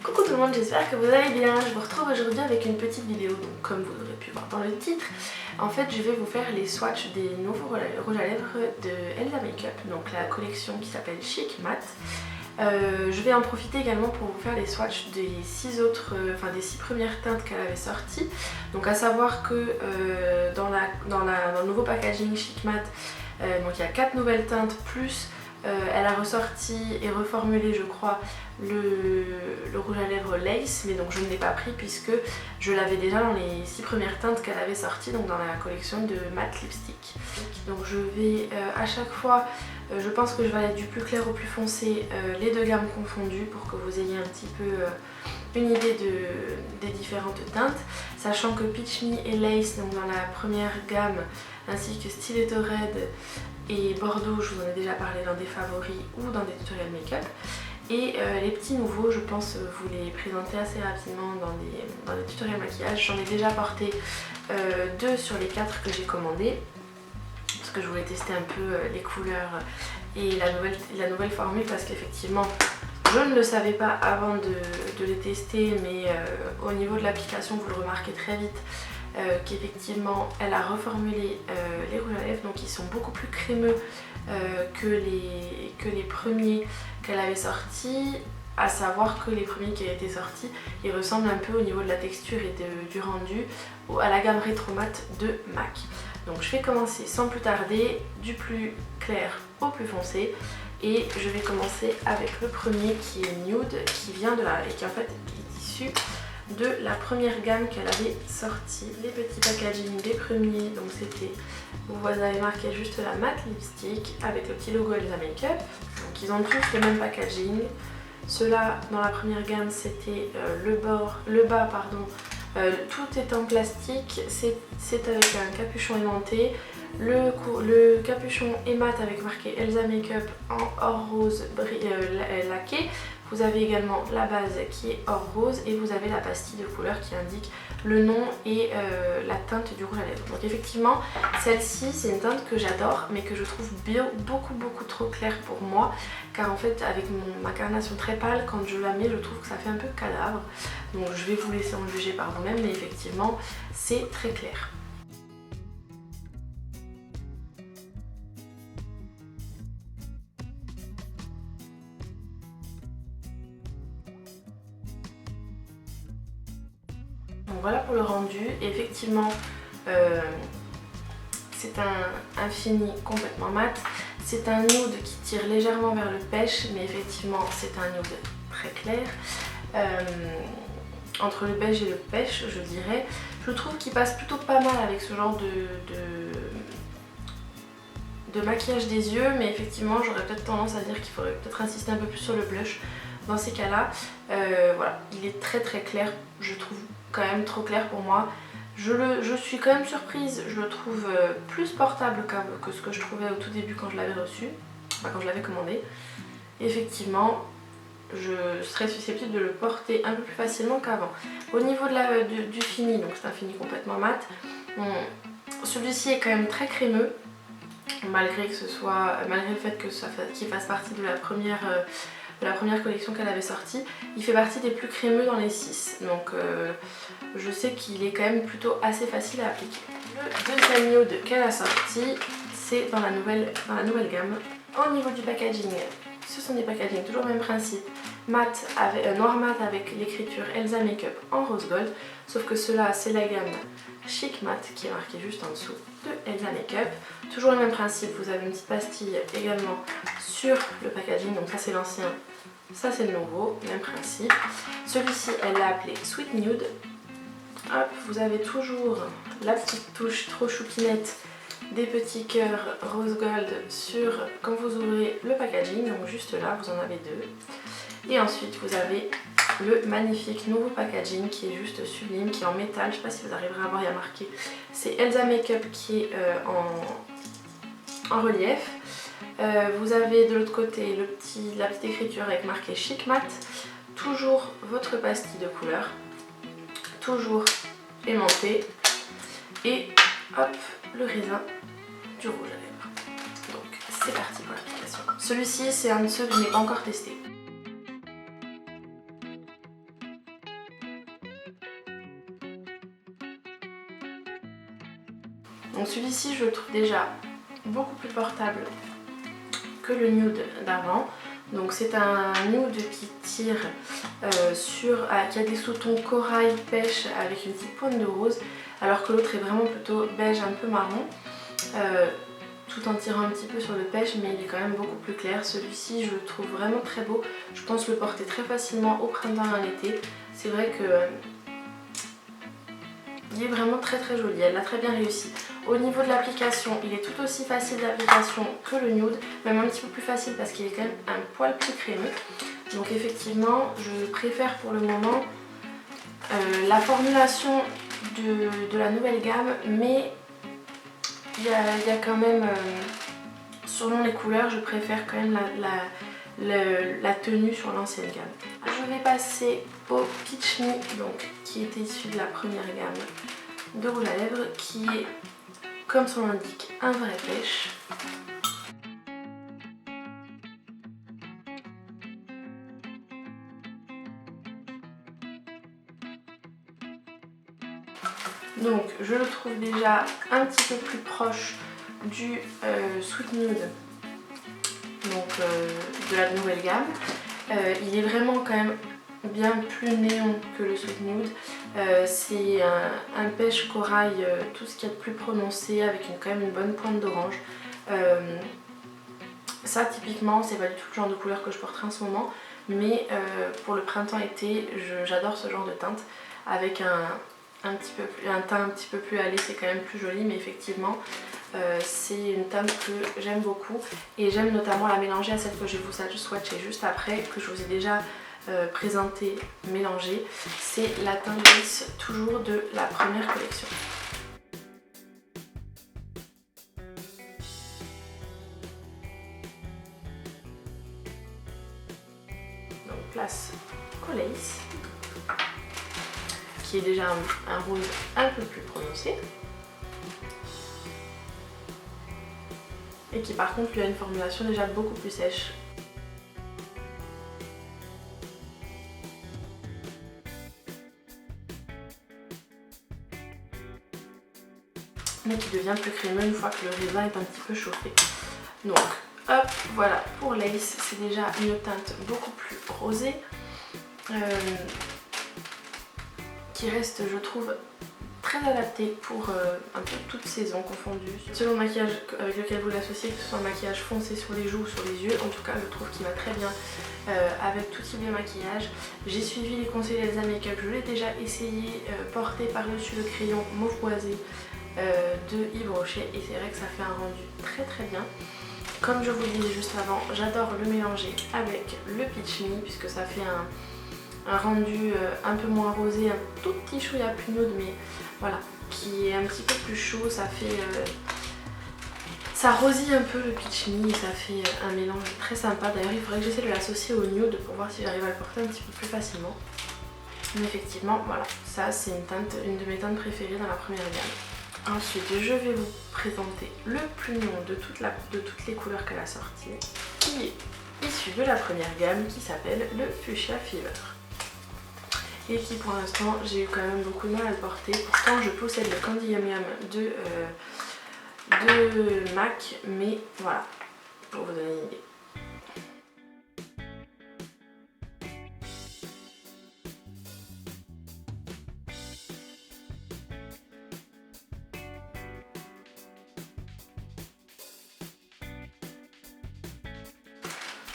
Coucou tout le monde, j'espère que vous allez bien. Je vous retrouve aujourd'hui avec une petite vidéo, donc comme vous aurez pu voir dans le titre. En fait, je vais vous faire les swatchs des nouveaux rouges à lèvres de Elsa Makeup, donc la collection qui s'appelle Chic Matte. Je vais en profiter également pour vous faire les swatchs des 6 premières teintes qu'elle avait sorties. Donc à savoir que dans le nouveau packaging Chic Matte, donc il y a 4 nouvelles teintes plus elle a ressorti et reformulé, je crois, le rouge à lèvres Lace, mais donc je ne l'ai pas pris puisque je l'avais déjà dans les 6 premières teintes qu'elle avait sorties, donc dans la collection de matte lipstick. Donc je vais à chaque fois, je pense que je vais aller du plus clair au plus foncé, les deux gammes confondues pour que vous ayez un petit peu une idée des différentes teintes, sachant que Peach Me et Lace, donc dans la première gamme, ainsi que Stiletto Red et Bordeaux, je vous en ai déjà parlé dans des favoris ou dans des tutoriels make-up. Et les petits nouveaux, je pense vous les présenter assez rapidement dans des tutoriels maquillage. J'en ai déjà porté 2 sur les 4 que j'ai commandés, parce que je voulais tester un peu les couleurs et la nouvelle formule, parce qu'effectivement je ne le savais pas avant de les tester, mais au niveau de l'application vous le remarquez très vite. Qu'effectivement elle a reformulé les rouges à lèvres, donc ils sont beaucoup plus crémeux que les premiers qu'elle avait sortis, à savoir que les premiers qui avaient été sortis, ils ressemblent un peu au niveau de la texture et du rendu à la gamme Rétro Matte de MAC. Donc je vais commencer sans plus tarder du plus clair au plus foncé, et je vais commencer avec le premier qui est nude, qui vient et qui en fait est issu de la première gamme qu'elle avait sortie. Les petits packaging des premiers, donc c'était, vous avez marqué juste la matte lipstick avec le petit logo Elsa Makeup. Donc ils ont tous le même packaging. Ceux-là dans la première gamme c'était le bas pardon, tout est en plastique, c'est avec un capuchon aimanté. Le capuchon est mat avec marqué Elsa Makeup en or rose laqué. Vous avez également la base qui est or rose et vous avez la pastille de couleur qui indique le nom et la teinte du rouge à lèvres. Donc effectivement, celle-ci c'est une teinte que j'adore, mais que je trouve beaucoup trop claire pour moi, car en fait avec ma carnation très pâle, quand je la mets, je trouve que ça fait un peu cadavre. Donc je vais vous laisser en juger par vous-même, mais effectivement c'est très clair. Donc voilà pour le rendu. Et effectivement c'est un fini complètement mat. C'est un nude qui tire légèrement vers le pêche, mais effectivement c'est un nude très clair. Entre le beige et le pêche, je dirais. Je trouve qu'il passe plutôt pas mal avec ce genre de maquillage des yeux, mais effectivement j'aurais peut-être tendance à dire qu'il faudrait peut-être insister un peu plus sur le blush dans ces cas-là. Voilà, il est très clair, je trouve quand même trop clair pour moi. Je suis quand même surprise, je le trouve plus portable que ce que je trouvais au tout début quand je l'avais reçu, enfin quand je l'avais commandé. Et effectivement, je serais susceptible de le porter un peu plus facilement qu'avant. Au niveau du fini, donc c'est un fini complètement mat, celui-ci est quand même très crémeux, malgré le fait qu'il fasse partie de la première collection qu'elle avait sortie. Il fait partie des plus crémeux dans les 6, donc je sais qu'il est quand même plutôt assez facile à appliquer. Le deuxième nude qu'elle a sorti, c'est dans la nouvelle gamme. Au niveau du packaging, ce sont des packagings toujours le même principe, noir mat avec l'écriture Elsa Makeup en rose gold, sauf que cela c'est la gamme Chic Matte qui est marquée juste en dessous de Elsa Makeup. Toujours le même principe, vous avez une petite pastille également sur le packaging, donc ça c'est l'ancien, ça c'est le nouveau, même principe. Celui-ci elle l'a appelé Sweet Nude. Hop, vous avez toujours la petite touche trop choupinette des petits cœurs rose gold quand vous ouvrez le packaging, donc juste là vous en avez 2. Et ensuite vous avez le magnifique nouveau packaging qui est juste sublime, qui est en métal, je sais pas si vous arriverez à voir, il y a marqué, c'est Elsa Makeup qui est en relief. Vous avez de l'autre côté la petite écriture avec marqué Chic Matte, toujours votre pastille de couleur, toujours aimanté, et hop, le raisin du rouge à lèvres. Donc c'est parti pour l'application. Celui-ci c'est un de ceux que je n'ai pas encore testé. Donc celui-ci je le trouve déjà beaucoup plus portable que le nude d'avant. Donc c'est un nude qui tire qui a des sous-tons corail pêche avec une petite pointe de rose, alors que l'autre est vraiment plutôt beige un peu marron, tout en tirant un petit peu sur le pêche, mais il est quand même beaucoup plus clair. Celui-ci je le trouve vraiment très beau, je pense le porter très facilement au printemps et en été. C'est vrai que il est vraiment très joli, elle l'a très bien réussi. Au niveau de l'application, il est tout aussi facile d'application que le nude, même un petit peu plus facile parce qu'il est quand même un poil plus crémeux. Donc effectivement, je préfère pour le moment la formulation de la nouvelle gamme, mais il y a quand même, selon les couleurs, je préfère quand même la tenue sur l'ancienne gamme. Je vais passer au Peach Me, donc, qui était issu de la première gamme de rouge à lèvres, qui est, comme son nom l'indique, un vrai pêche. Donc je le trouve déjà un petit peu plus proche du Sweet Nude, donc de la nouvelle gamme. Il est vraiment quand même bien plus néon que le Sweet Nude. C'est un pêche corail, tout ce qu'il y a de plus prononcé, avec quand même une bonne pointe d'orange. Ça typiquement c'est pas du tout le genre de couleur que je porterai en ce moment, mais pour le printemps-été j'adore ce genre de teinte avec un teint un petit peu plus allé, c'est quand même plus joli, mais effectivement c'est une teinte que j'aime beaucoup et j'aime notamment la mélanger à celle que je vais vous swatcher juste après, que je vous ai déjà présentée mélangée. C'est la teinte lisse, toujours de la première collection. Donc place au lace, qui est déjà un rose un peu plus prononcé et qui par contre lui a une formulation déjà beaucoup plus sèche. Mais qui devient plus crémeux une fois que le raisin est un petit peu chauffé. Donc hop, voilà pour Lace, c'est déjà une teinte beaucoup plus rosée, qui reste, je trouve, très adaptée pour un peu toute saison confondue. Selon le maquillage avec lequel vous l'associez, que ce soit un maquillage foncé sur les joues ou sur les yeux, en tout cas je trouve qu'il va très bien avec tout type de maquillage. J'ai suivi les conseils d'Elsa Makeup, je l'ai déjà essayé porté par-dessus le crayon mauve boisé de Yves Rocher, et c'est vrai que ça fait un rendu très bien. Comme je vous le disais juste avant, j'adore le mélanger avec le Peach Me puisque ça fait un rendu un peu moins rosé, un tout petit chouïa plus nude, mais voilà, qui est un petit peu plus chaud. Ça fait ça rosille un peu le Peach Me et ça fait un mélange très sympa. D'ailleurs il faudrait que j'essaie de l'associer au nude pour voir si j'arrive à le porter un petit peu plus facilement. Mais effectivement voilà, ça c'est une de mes teintes préférées dans la première gamme. Ensuite, je vais vous présenter le plus mignon de toutes les couleurs qu'elle a sorties, qui est issu de la première gamme, qui s'appelle le Fuchsia Fever. Et qui pour l'instant, j'ai eu quand même beaucoup de mal à le porter. Pourtant, je possède le Candy Yum Yum de MAC, mais voilà, pour vous donner une idée.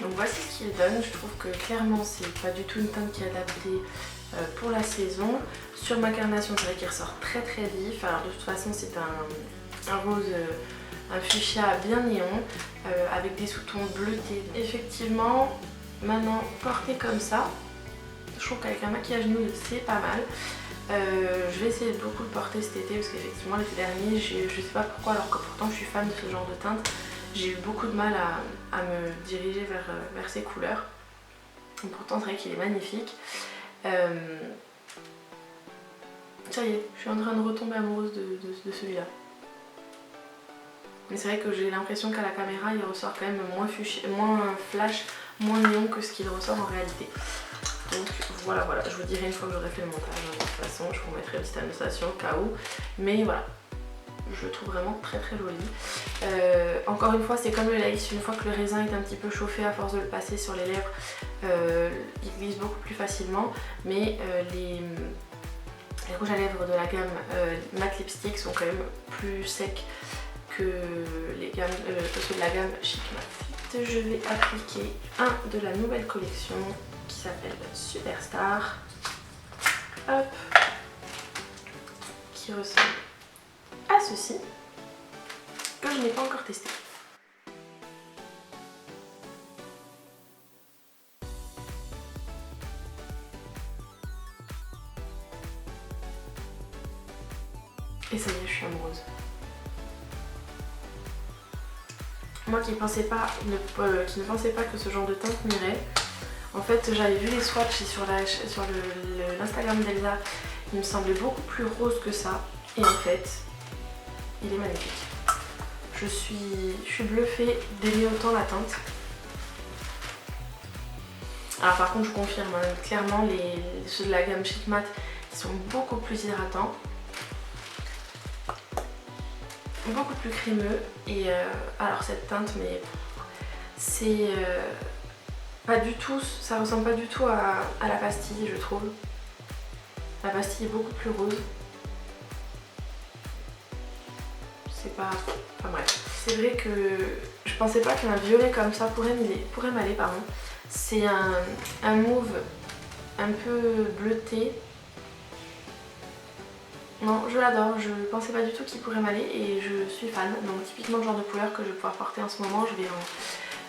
Donc voici ce qu'il donne. Je trouve que clairement c'est pas du tout une teinte qui est adaptée pour la saison. Sur ma carnation c'est vrai qu'il ressort très vif. Alors de toute façon c'est un rose, un fuchsia bien néon avec des sous-tons bleutés. Effectivement maintenant porté comme ça, je trouve qu'avec un maquillage nude c'est pas mal. Je vais essayer de beaucoup le porter cet été parce qu'effectivement l'été dernier, je sais pas pourquoi alors que pourtant je suis fan de ce genre de teinte, j'ai eu beaucoup de mal à me diriger vers ces couleurs. Et pourtant c'est vrai qu'il est magnifique. Ça y est, je suis en train de retomber amoureuse de celui-là. Mais c'est vrai que j'ai l'impression qu'à la caméra il ressort quand même moins flash, moins néon que ce qu'il ressort en réalité. Donc voilà, je vous dirai une fois que j'aurai fait le montage. De toute façon, je vous mettrai une petite annotation au cas où. Mais voilà, je le trouve vraiment très très joli. Encore une fois, c'est comme le lace, une fois que le raisin est un petit peu chauffé, à force de le passer sur les lèvres, il glisse beaucoup plus facilement, mais les rouges à lèvres de la gamme matte lipstick sont quand même plus secs que ceux de la gamme Chic Matte. Je vais appliquer un de la nouvelle collection qui s'appelle Superstar, hop, qui ressemble à ceci, que je n'ai pas encore testé. Et ça y est, je suis amoureuse. Moi qui ne pensais pas que ce genre de teinte m'irait, en fait j'avais vu les swatchs sur l'Instagram d'Elsa, il me semblait beaucoup plus rose que ça, et en fait il est magnifique. Je suis bluffée d'aimer autant la teinte. Alors par contre je confirme, hein, clairement ceux de la gamme Chic Matte ils sont beaucoup plus hydratants, beaucoup plus crémeux, et alors cette teinte, mais c'est pas du tout, ça ressemble pas du tout à la pastille, je trouve. La pastille est beaucoup plus rose. C'est pas... Enfin bref. C'est vrai que je pensais pas qu'un violet comme ça pourrait m'aller, pardon. C'est un mauve un peu bleuté. Non, je l'adore, je pensais pas du tout qu'il pourrait m'aller et je suis fan. Donc typiquement le genre de couleur que je vais pouvoir porter en ce moment, je vais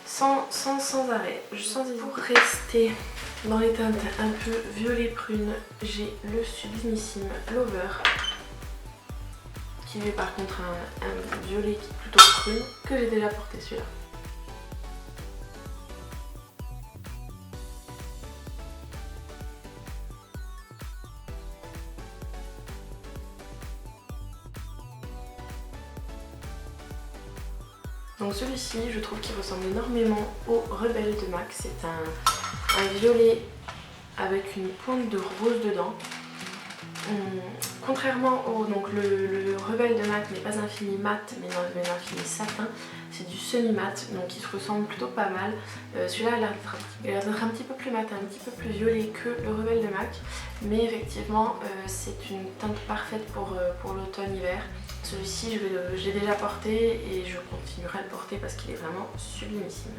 sans arrêt. Pour rester dans les teintes un peu violet prune, j'ai le sublimissime Lover, qui est par contre un violet qui est plutôt prune, que j'ai déjà porté celui-là. Donc celui-ci, je trouve qu'il ressemble énormément au Rebelle de MAC. C'est un violet avec une pointe de rose dedans. Contrairement au... Donc le Rebelle de MAC n'est pas un fini mat, mais un fini satin. C'est du semi-mat, donc il se ressemble plutôt pas mal. Celui-là a l'air d'être un petit peu plus mat, un petit peu plus violet que le Rebelle de MAC. Mais effectivement, c'est une teinte parfaite pour l'automne-hiver. Celui-ci, je l'ai déjà porté et je continuerai à le porter parce qu'il est vraiment sublimissime.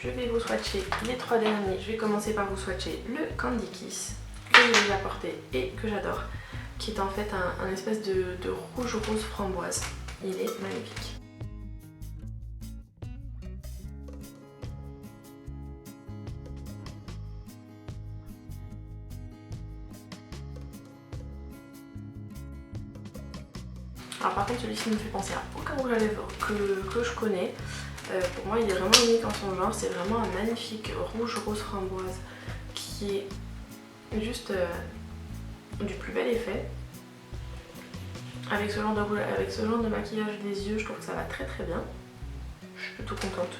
Je vais vous swatcher les trois derniers. Je vais commencer par vous swatcher le Candy Kiss, que j'ai déjà porté et que j'adore, qui est en fait un espèce de rouge rose framboise. Il est magnifique. Alors par contre celui-ci me fait penser à aucun rouge à lèvres que je connais. Pour moi il est vraiment unique en son genre, c'est vraiment un magnifique rouge rose framboise qui est juste du plus bel effet. Avec ce genre de maquillage des yeux, je trouve que ça va très très bien. Je suis plutôt contente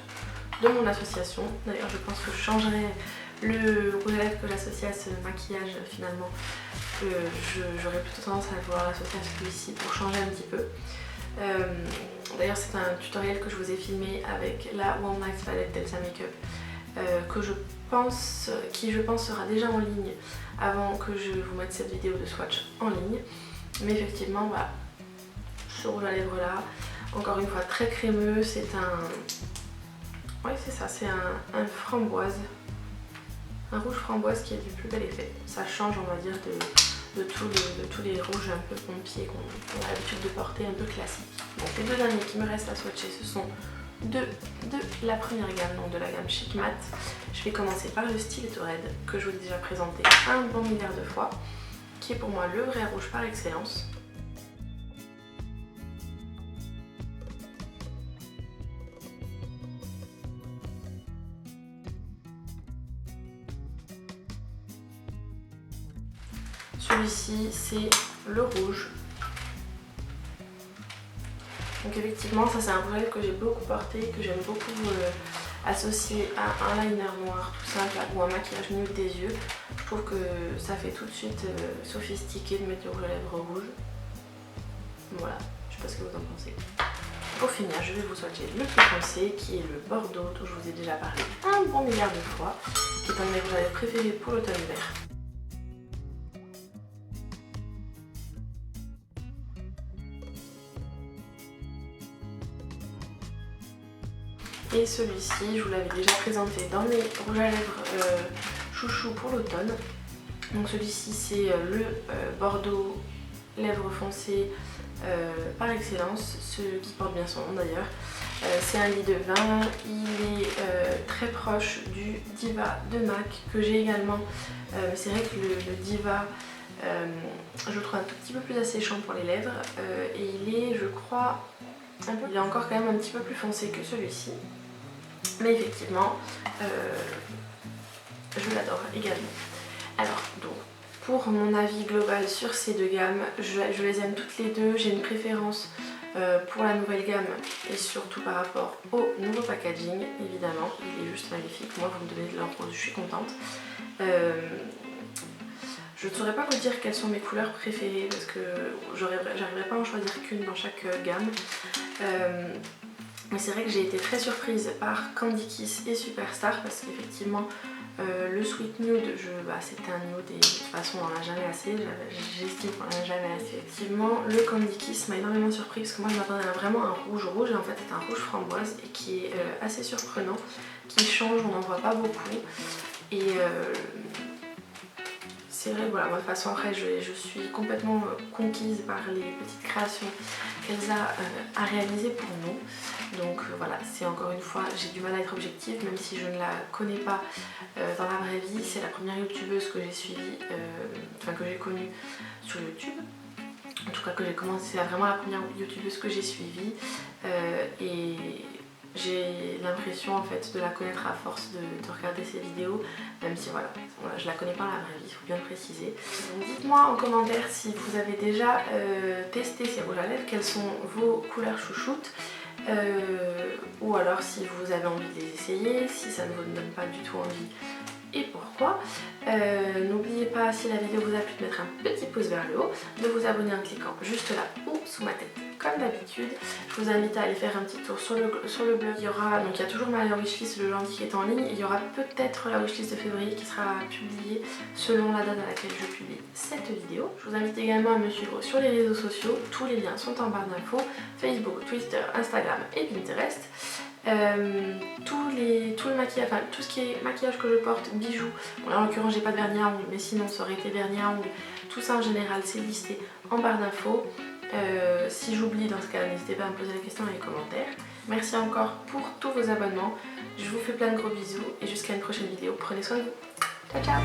de mon association. D'ailleurs je pense que je changerai le rouge à lèvres que j'associe à ce maquillage finalement. J'aurais plutôt tendance à vouloir l'associer à celui-ci pour changer un petit peu. D'ailleurs c'est un tutoriel que je vous ai filmé avec la One Night Palette d'Elsa Makeup qui je pense sera déjà en ligne avant que je vous mette cette vidéo de swatch en ligne. Mais effectivement voilà, ce rouge à lèvres là, encore une fois très crémeux, c'est un... Ouais c'est ça, c'est un framboise. Un rouge framboise qui a du plus bel effet. Ça change on va dire de tous les rouges un peu pompiers qu'on a l'habitude de porter, un peu classiques. Donc les deux derniers qui me restent à swatcher, ce sont de la première gamme, donc de la gamme Chic Matte. Je vais commencer par le Stiletto Red, que je vous ai déjà présenté un bon milliard de fois, qui est pour moi le vrai rouge par excellence. Celui-ci c'est le rouge. Donc effectivement ça c'est un rouge à lèvres que j'ai beaucoup porté, que j'aime beaucoup associer à un liner noir tout simple ou un maquillage nude des yeux. Je trouve que ça fait tout de suite sophistiqué de mettre du rouge à lèvres rouge. Voilà, je sais pas ce que vous en pensez. Pour finir, je vais vous swatcher le plus foncé qui est le Bordeaux dont je vous ai déjà parlé un bon milliard de fois, qui est un de mes rouges à lèvres préférés pour l'automne-hiver. Et celui-ci, je vous l'avais déjà présenté dans mes rouges à lèvres chouchou pour l'automne. Donc celui-ci c'est le Bordeaux lèvres foncées par excellence, ce qui porte bien son nom d'ailleurs. C'est un lit de vin, il est très proche du Diva de MAC que j'ai également. C'est vrai que le Diva je le trouve un tout petit peu plus asséchant pour les lèvres et il est, je crois, il est encore quand même un petit peu plus foncé que celui-ci. Mais effectivement, je l'adore également. Alors, donc, pour mon avis global sur ces deux gammes, je les aime toutes les deux. J'ai une préférence pour la nouvelle gamme et surtout par rapport au nouveau packaging, évidemment. Il est juste magnifique. Moi, vous me donnez de l'or rose, je suis contente. Je ne saurais pas vous dire quelles sont mes couleurs préférées parce que j'arriverai pas à en choisir qu'une dans chaque gamme. Mais c'est vrai que j'ai été très surprise par Candy Kiss et Superstar parce qu'effectivement le Sweet Nude, c'était un nude et de toute façon on n'en a jamais assez, j'estime qu'on n'en a jamais assez. Effectivement le Candy Kiss m'a énormément surpris parce que moi je m'attendais à vraiment un rouge et en fait c'est un rouge framboise et qui est assez surprenant, qui change, on n'en voit pas beaucoup et c'est vrai, voilà, moi de toute façon après je suis complètement conquise par les petites créations qu'Elsa a réalisées pour nous. Donc voilà, c'est encore une fois, j'ai du mal à être objective, même si je ne la connais pas dans la vraie vie. C'est la première youtubeuse que j'ai suivie, que j'ai connue sur YouTube. En tout cas que j'ai commencé, c'est vraiment la première youtubeuse que j'ai suivie. Et j'ai l'impression en fait de la connaître à force de regarder ses vidéos, même si voilà, je la connais pas dans la vraie vie, il faut bien le préciser. Dites-moi en commentaire si vous avez déjà testé ces rouges à lèvres, quelles sont vos couleurs chouchoutes. Ou alors si vous avez envie de les essayer, si ça ne vous donne pas du tout envie et pourquoi. N'oubliez pas, si la vidéo vous a plu, de mettre un petit pouce vers le haut, de vous abonner en cliquant juste là ou sous ma tête comme d'habitude. Je vous invite à aller faire un petit tour sur le blog. Il y a toujours ma wishlist le lundi qui est en ligne. Il y aura peut-être la wishlist de février qui sera publiée selon la date à laquelle je publie cette vidéo. Je vous invite également à me suivre sur les réseaux sociaux. Tous les liens sont en barre d'infos. Facebook, Twitter, Instagram et Pinterest. Tout le maquillage, enfin tout ce qui est maquillage que je porte, bijoux, bon là en l'occurrence j'ai pas de vernis à ongles mais sinon ça aurait été vernis à ongles, tout ça en général c'est listé en barre d'infos. Si j'oublie dans ce cas n'hésitez pas à me poser la question dans les commentaires. Merci encore pour tous vos abonnements, je vous fais plein de gros bisous et jusqu'à une prochaine vidéo, prenez soin de vous, ciao ciao.